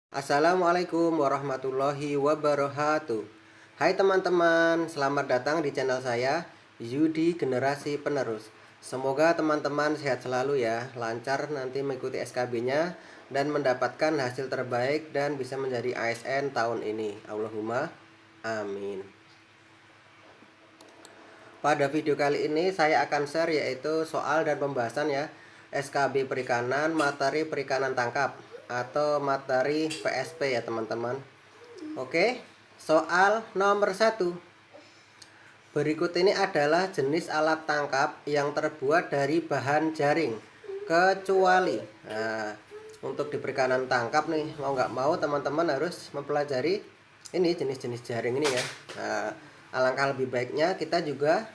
Assalamualaikum warahmatullahi wabarakatuh. Hai teman-teman, selamat datang di channel saya, Yudi Generasi Penerus. Semoga teman-teman sehat selalu ya, lancar nanti mengikuti SKB-nya dan mendapatkan hasil terbaik dan bisa menjadi ASN tahun ini. Allahumma amin. Pada video kali ini saya akan share yaitu soal dan pembahasan ya, SKB perikanan, materi perikanan tangkap atau materi PSP ya teman-teman. Oke, soal nomor 1. Berikut ini adalah jenis alat tangkap yang terbuat dari bahan jaring, kecuali. Nah, untuk di perikanan tangkap nih, mau nggak mau teman-teman harus mempelajari ini jenis-jenis jaring ini ya. Nah, alangkah lebih baiknya kita juga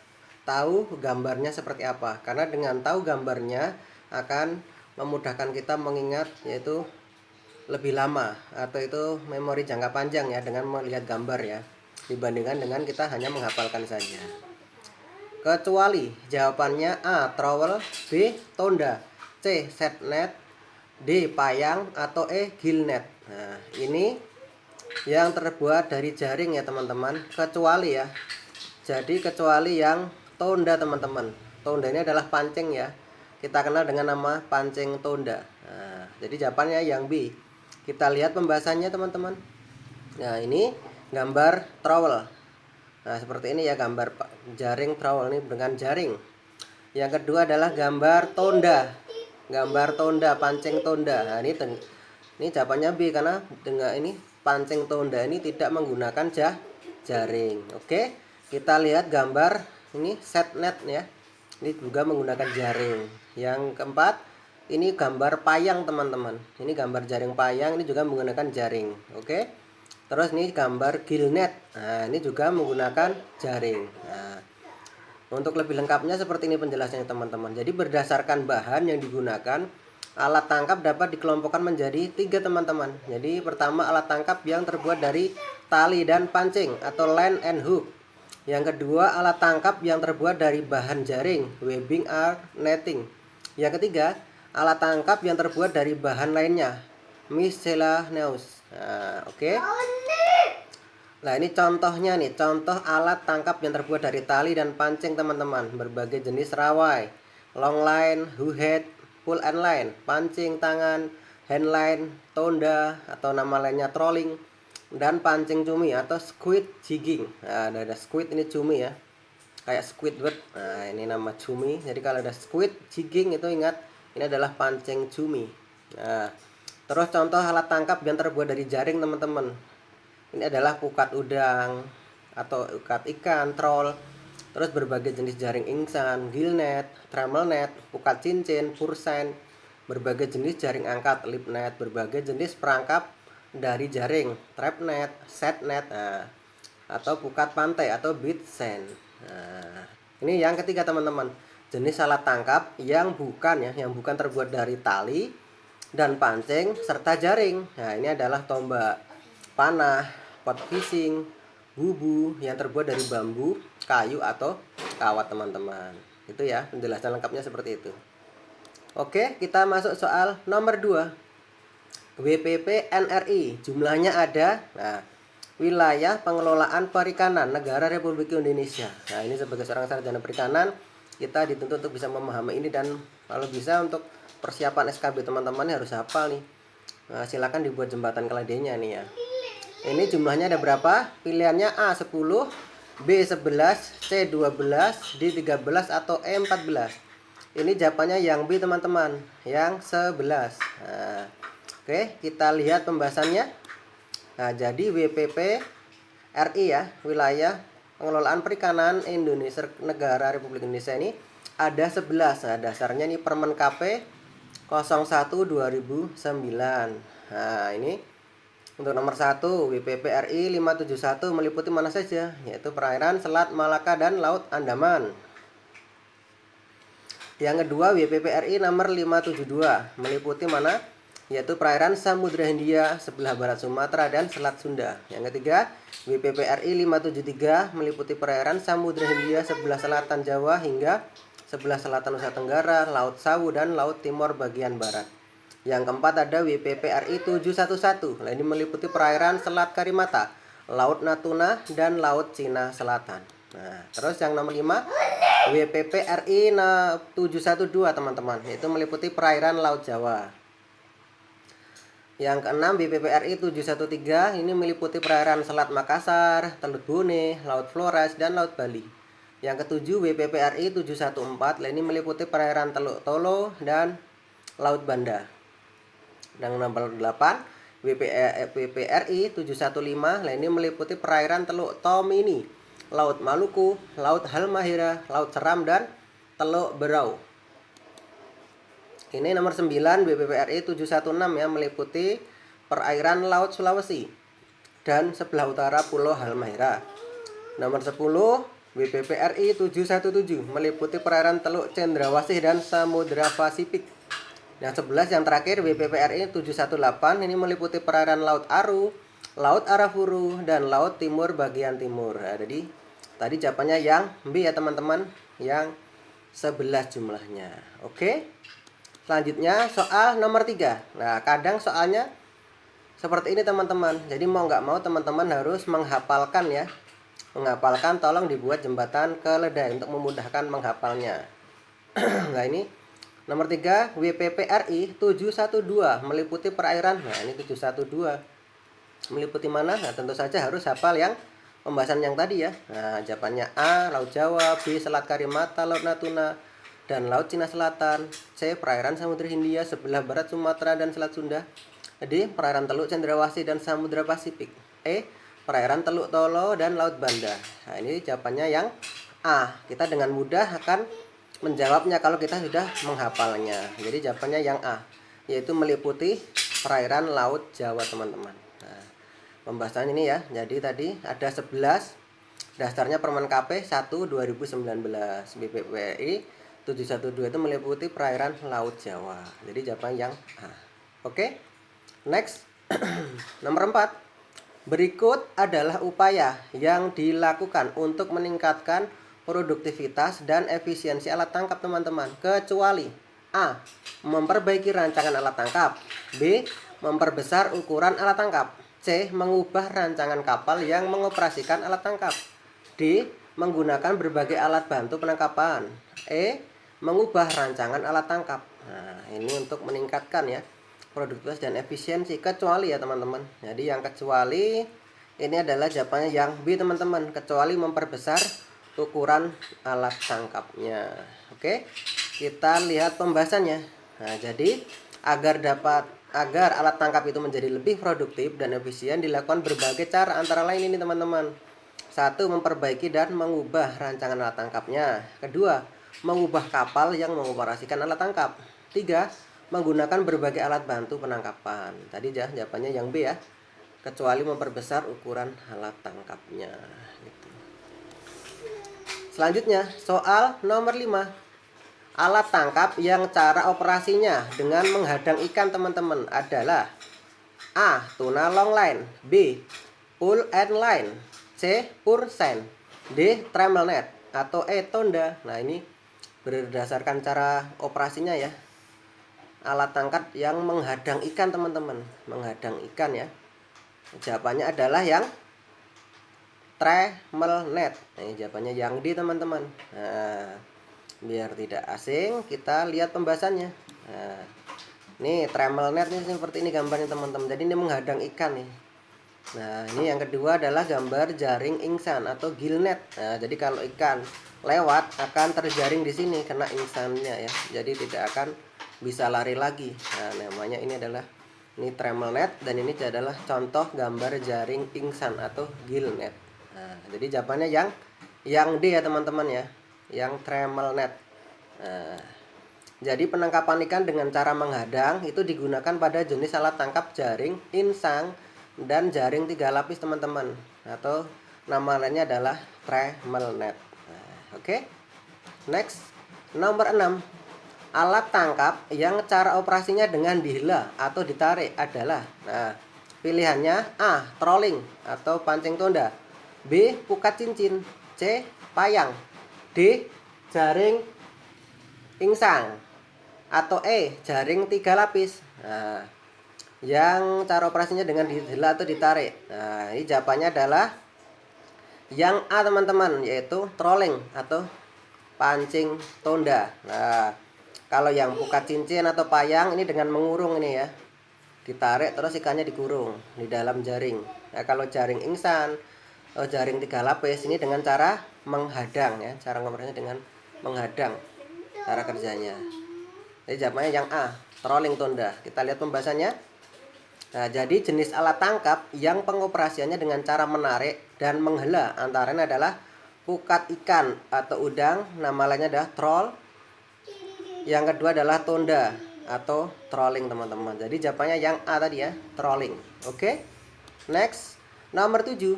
tahu gambarnya seperti apa, karena dengan tahu gambarnya akan memudahkan kita mengingat, yaitu lebih lama atau itu memori jangka panjang ya dengan melihat gambar ya, dibandingkan dengan kita hanya menghafalkan saja. Kecuali jawabannya A. Trowel, B. Tonda, C. Setnet, D. Payang, atau E. Gillnet. Nah, ini yang terbuat dari jaring ya teman-teman, kecuali ya. Jadi kecuali yang tonda teman-teman. Tonda ini adalah pancing ya. Kita kenal dengan nama pancing tonda. Nah, jadi jawabannya yang B. Kita lihat pembahasannya teman-teman. Nah, ini gambar trowel. Nah, seperti ini ya gambar jaring trowel ini dengan jaring. Yang kedua adalah gambar tonda. Gambar tonda, pancing tonda. Nah, ini jawabannya B karena dengan ini pancing tonda ini tidak menggunakan jaring. Oke. Kita lihat gambar ini setnet ya. Ini juga menggunakan jaring. Yang keempat, ini gambar payang teman-teman. Ini gambar jaring payang, ini juga menggunakan jaring. Oke. Terus ini gambar gillnet. Nah, ini juga menggunakan jaring. Nah, untuk lebih lengkapnya seperti ini penjelasannya teman-teman. Jadi berdasarkan bahan yang digunakan, alat tangkap dapat dikelompokkan menjadi 3 teman-teman. Jadi pertama, alat tangkap yang terbuat dari tali dan pancing atau line and hook. Yang kedua, alat tangkap yang terbuat dari bahan jaring, webbing or netting. Yang ketiga, alat tangkap yang terbuat dari bahan lainnya, miscellaneous. Nah, oke. Nah, ini contohnya nih, contoh alat tangkap yang terbuat dari tali dan pancing teman-teman. Berbagai jenis rawai, long line, hook head, pull and line, pancing tangan, hand line, tonda atau nama lainnya trolling, dan pancing cumi atau squid jigging. Nah, ada squid, ini cumi ya, kayak Squidward. Nah, ini nama cumi. Jadi kalau ada squid jigging itu ingat ini adalah pancing cumi. Nah, terus contoh alat tangkap yang terbuat dari jaring teman-teman. Ini adalah pukat udang atau ukat ikan, troll. Terus berbagai jenis jaring insan, gillnet, trammel net, pukat cincin, pursen, berbagai jenis jaring angkat, lip net, berbagai jenis perangkap dari jaring, trap net, set net, nah, atau pukat pantai atau beat sand. Nah, ini yang ketiga teman-teman, jenis alat tangkap yang bukan ya, yang bukan terbuat dari tali dan pancing serta jaring. Nah, ini adalah tombak, panah, pot fishing, bubu yang terbuat dari bambu, kayu atau kawat teman-teman. Itu ya penjelasan lengkapnya seperti itu. Oke, kita masuk soal nomor 2. WPP NRI jumlahnya ada. Nah, wilayah pengelolaan perikanan negara Republik Indonesia. Nah, ini sebagai seorang sarjana perikanan kita dituntut untuk bisa memahami ini, dan kalau bisa untuk persiapan SKB teman-teman harus hafal nih. Nah, silakan dibuat jembatan keledainya nih ya. Ini jumlahnya ada berapa? Pilihannya A 10, B 11, C 12, D 13 atau E 14. Ini jawabannya yang B teman-teman, yang 11. Nah, oke, kita lihat pembahasannya. Nah, jadi WPP RI ya, wilayah pengelolaan perikanan Indonesia negara Republik Indonesia ini ada 11. Nah, dasarnya ini Permen KP 01 2009. Nah, ini untuk nomor 1, WPP RI 571 meliputi mana saja? Yaitu perairan Selat Malaka dan Laut Andaman. Yang kedua, WPP RI nomor 572 meliputi mana? Yaitu perairan Samudra Hindia sebelah barat Sumatera dan Selat Sunda. Yang ketiga, WPP RI 573 meliputi perairan Samudra Hindia sebelah selatan Jawa hingga sebelah selatan Nusa Tenggara, Laut Sawu dan Laut Timor bagian barat. Yang keempat ada WPPRI 711. Nah, ini meliputi perairan Selat Karimata, Laut Natuna, dan Laut Cina Selatan. Nah, terus yang nomor 5 WPPRI 712 teman-teman, itu meliputi perairan Laut Jawa. Yang keenam WPPRI 713 ini meliputi perairan Selat Makassar, Teluk Bone, Laut Flores, dan Laut Bali. Yang ketujuh WPPRI 714 ini meliputi perairan Teluk Tolo dan Laut Banda. Dan nomor 8 WPRI 715 ini meliputi perairan Teluk Tomini, Laut Maluku, Laut Halmahera, Laut Seram, dan Teluk Berau. Ini nomor 9 WPPRI 716 ya, meliputi perairan Laut Sulawesi dan sebelah utara Pulau Halmahera. Nomor 10 WPPRI 717 meliputi perairan Teluk Cendrawasih dan Samudra Pasifik. Yang 11 yang terakhir WPPRI 718 ini meliputi perairan Laut Aru, Laut Arafuru, dan Laut Timur bagian timur. Nah, jadi tadi jawabannya yang B ya teman-teman, yang 11 jumlahnya. Oke. Selanjutnya soal nomor 3. Nah, kadang soalnya seperti ini teman-teman. Jadi mau nggak mau teman-teman harus menghafalkan ya. Menghafalkan, tolong dibuat jembatan keledai untuk memudahkan menghafalnya. Nah, ini nomor 3 WPPRI 712 meliputi perairan. Nah, ini 712 meliputi mana? Nah, tentu saja harus hafal yang pembahasan yang tadi ya. Nah, jawabannya A Laut Jawa, B Selat Karimata, Laut Natuna, dan Laut Cina Selatan, C perairan Samudra Hindia sebelah barat Sumatera dan Selat Sunda, D perairan Teluk Cendrawasih dan Samudra Pasifik, E perairan Teluk Tolo dan Laut Banda. Nah, ini jawabannya yang A. Kita dengan mudah akan menjawabnya kalau kita sudah menghafalnya. Jadi jawabannya yang A, yaitu meliputi perairan Laut Jawa teman-teman. Nah, pembahasan ini ya. Jadi tadi ada 11. Dasarnya Permen KP 1 2019. BPPRI 712 itu meliputi perairan Laut Jawa. Jadi jawaban yang A. Oke. Next. Nomor 4. Berikut adalah upaya yang dilakukan untuk meningkatkan produktivitas dan efisiensi alat tangkap teman-teman, kecuali A. Memperbaiki rancangan alat tangkap, B. Memperbesar ukuran alat tangkap, C. Mengubah rancangan kapal yang mengoperasikan alat tangkap, D. Menggunakan berbagai alat bantu penangkapan, E. Mengubah rancangan alat tangkap. Nah, ini untuk meningkatkan ya produktivitas dan efisiensi, kecuali ya teman-teman. Jadi yang kecuali ini adalah jawabannya yang B teman-teman, kecuali memperbesar ukuran alat tangkapnya. Oke, kita lihat pembahasannya. Nah, jadi agar alat tangkap itu menjadi lebih produktif dan efisien dilakukan berbagai cara, antara lain ini teman-teman. 1. Memperbaiki dan mengubah rancangan alat tangkapnya. Kedua, mengubah kapal yang mengoperasikan alat tangkap. 3. Menggunakan berbagai alat bantu penangkapan. Tadi jawabannya yang B ya, kecuali memperbesar ukuran alat tangkapnya gitu. Selanjutnya soal nomor 5. Alat tangkap yang cara operasinya dengan menghadang ikan teman-teman adalah A. Tuna long line, B. Pull and line, C. Pur seine, D. Trammel net, atau E. Tonda. Nah, ini berdasarkan cara operasinya ya. Alat tangkap yang menghadang ikan teman-teman, menghadang ikan ya. Jawabannya adalah yang trammel net. Nah, jawabannya yang D teman-teman. Nah, biar tidak asing kita lihat pembahasannya. Nah, ini trammel net ini seperti ini gambarnya teman-teman. Jadi ini menghadang ikan nih. Nah, ini yang kedua adalah gambar jaring ingsan atau gill net. Nah, jadi kalau ikan lewat akan terjaring di sini kena ingsannya ya. Jadi tidak akan bisa lari lagi. Nah, namanya ini adalah trammel net, dan ini adalah contoh gambar jaring ingsan atau gill net. Nah, jadi jawabannya yang D ya teman-teman ya, yang trammel net. Nah, jadi penangkapan ikan dengan cara menghadang itu digunakan pada jenis alat tangkap jaring, insang, dan jaring 3 lapis teman-teman, atau nama lainnya adalah trammel net. Nah, oke. Next, nomor 6. Alat tangkap yang cara operasinya dengan dihela atau ditarik adalah, nah, pilihannya A. Trolling atau pancing tonda, B. Pukat cincin, C. Payang, D. Jaring insang, Atau E, jaring 3 lapis. Nah, yang cara operasinya dengan dihela atau ditarik. Nah, ini jawabannya adalah yang A teman-teman, yaitu trolling atau pancing tonda. Nah, kalau yang pukat cincin atau payang ini dengan mengurung ini ya. Ditarik terus ikannya dikurung di dalam jaring. Nah, kalau jaring ingsan atau jaring 3 lapis ini dengan cara menghadang ya. Cara ngoperasinya dengan menghadang cara kerjanya. Jadi jawabannya yang A, trolling tonda. Kita lihat pembahasannya. Nah, jadi jenis alat tangkap yang pengoperasiannya dengan cara menarik dan menghela antara lain adalah pukat ikan atau udang, nama lainnya adalah troll. Yang kedua adalah tonda atau trolling teman-teman. Jadi jawabannya yang A tadi ya, trolling. Oke. Next, nomor 7.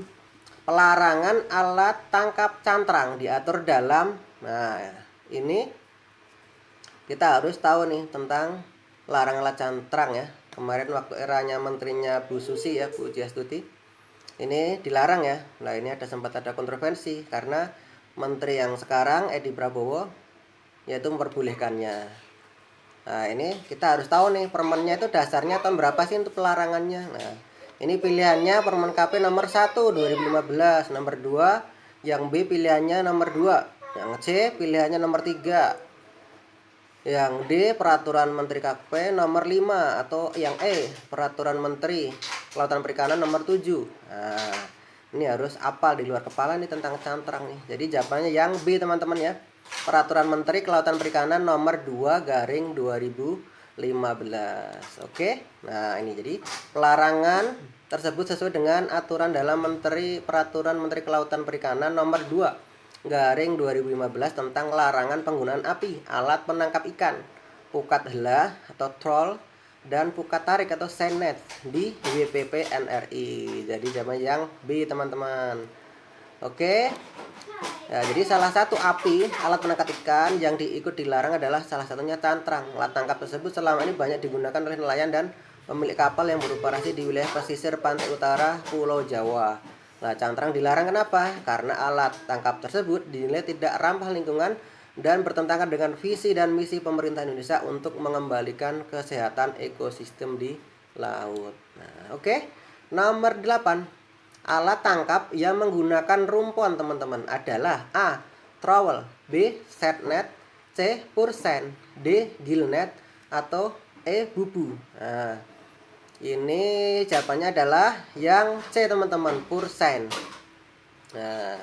Pelarangan alat tangkap cantrang diatur dalam. Nah, ini kita harus tahu nih tentang larangan alat cantrang ya. Kemarin waktu eranya menterinya Bu Susi ya, Bu Jiastuti, ini dilarang ya. Nah, ini sempat ada kontroversi karena menteri yang sekarang Edi Prabowo yaitu memperbolehkannya. Nah, ini kita harus tahu nih permennya itu dasarnya tahun berapa sih untuk pelarangannya. Nah, ini pilihannya Permen KP nomor 1 2015, nomor 2, yang B pilihannya nomor 2, yang C pilihannya nomor 3. Yang D Peraturan Menteri KP nomor 5, atau yang E Peraturan Menteri Kelautan Perikanan nomor 7. Nah, ini harus apal di luar kepala nih tentang cantrang nih. Jadi jawabannya yang B teman-teman ya. Peraturan Menteri Kelautan Perikanan nomor 2/2015. Oke. Nah, ini jadi pelarangan tersebut sesuai dengan aturan dalam Peraturan Menteri Kelautan Perikanan nomor 2/2015 tentang larangan penggunaan api, alat penangkap ikan, pukat hela atau troll, dan pukat tarik atau senet di WPP NRI. Jadi jawaban yang B teman-teman. Oke. Ya, jadi salah satu api alat penangkap ikan yang diikut dilarang adalah salah satunya cantrang. Alat tangkap tersebut selama ini banyak digunakan oleh nelayan dan pemilik kapal yang beroperasi di wilayah pesisir pantai utara Pulau Jawa. Nah, cantrang dilarang kenapa? Karena alat tangkap tersebut dinilai tidak ramah lingkungan dan bertentangan dengan visi dan misi pemerintah Indonesia untuk mengembalikan kesehatan ekosistem di laut. Nah, oke. Nomor 8. Alat tangkap yang menggunakan rumpon teman-teman adalah A. Trowel, B. Set net, C. Pursen, D. Gill net, atau E. Bubu. Nah, ini jawabannya adalah yang C teman-teman, pursen. Nah,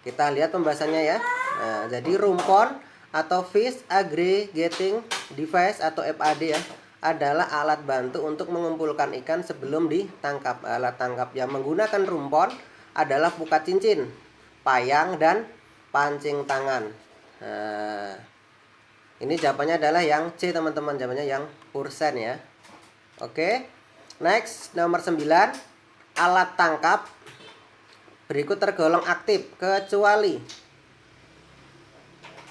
kita lihat pembahasannya ya. Nah, jadi rumpon atau fish aggregating device atau FAD ya, adalah alat bantu untuk mengumpulkan ikan sebelum ditangkap. Alat tangkap yang menggunakan rumpon adalah pukat cincin, payang, dan pancing tangan. Nah, ini jawabannya adalah yang C teman-teman, jawabannya yang pursen ya. Oke. Next, nomor 9. Alat tangkap berikut tergolong aktif kecuali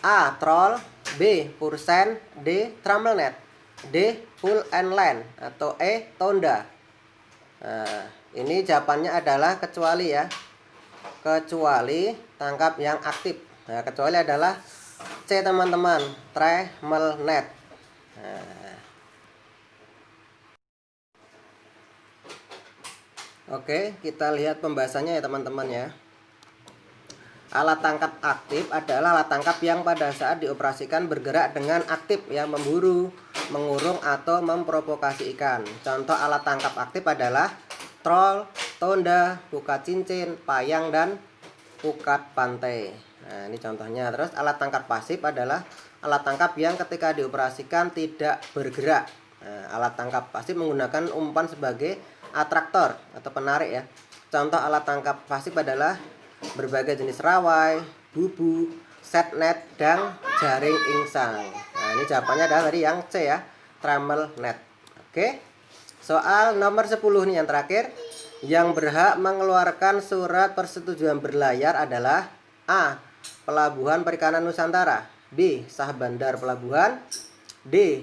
A. Troll, B. Pursen, D. Trammel net, D. Pull and land, atau E. Tonda. Nah, ini jawabannya adalah kecuali ya. Kecuali tangkap yang aktif. Nah, kecuali adalah C teman-teman, trammel net. Nah, oke, kita lihat pembahasannya ya teman-teman ya. Alat tangkap aktif adalah alat tangkap yang pada saat dioperasikan bergerak dengan aktif ya, memburu, mengurung, atau memprovokasi ikan. Contoh alat tangkap aktif adalah troll, tonda, pukat cincin, payang, dan pukat pantai. Nah, ini contohnya. Terus alat tangkap pasif adalah alat tangkap yang ketika dioperasikan tidak bergerak. Nah, alat tangkap pasif menggunakan umpan sebagai atraktor atau penarik ya. Contoh alat tangkap pasif adalah berbagai jenis rawai, bubu, set net, dan jaring insang. Nah, ini jawabannya adalah tadi yang C ya, trammel net. Oke. Soal nomor 10 nih yang terakhir. Yang berhak mengeluarkan surat persetujuan berlayar adalah A. Pelabuhan Perikanan Nusantara, B. Sah Bandar Pelabuhan, D.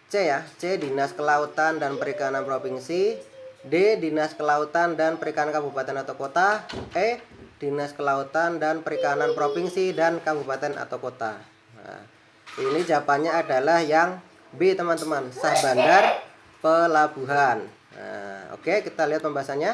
C ya, C. Dinas Kelautan dan Perikanan Provinsi, D. Dinas Kelautan dan Perikanan Kabupaten atau Kota, E. Dinas Kelautan dan Perikanan Provinsi dan Kabupaten atau Kota. Nah, ini jawabannya adalah yang B teman-teman, sah bandar pelabuhan. Nah, oke, kita lihat pembahasannya.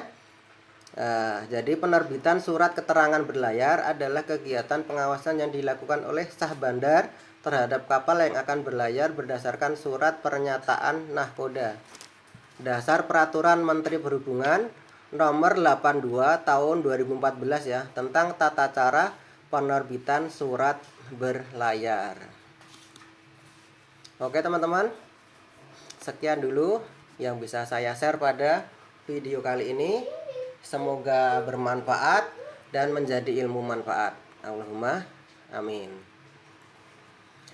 Jadi penerbitan surat keterangan berlayar adalah kegiatan pengawasan yang dilakukan oleh sah bandar terhadap kapal yang akan berlayar berdasarkan surat pernyataan nahkoda. Dasar Peraturan Menteri Perhubungan Nomor 82 Tahun 2014 ya, tentang tata cara penerbitan surat berlayar. Oke teman-teman, sekian dulu yang bisa saya share pada video kali ini. Semoga bermanfaat dan menjadi ilmu manfaat. Allahumma amin.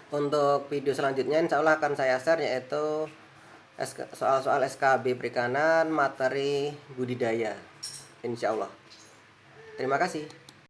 Untuk video selanjutnya insya Allah akan saya share yaitu soal-soal SKB perikanan, materi budidaya, insya Allah. Terima kasih.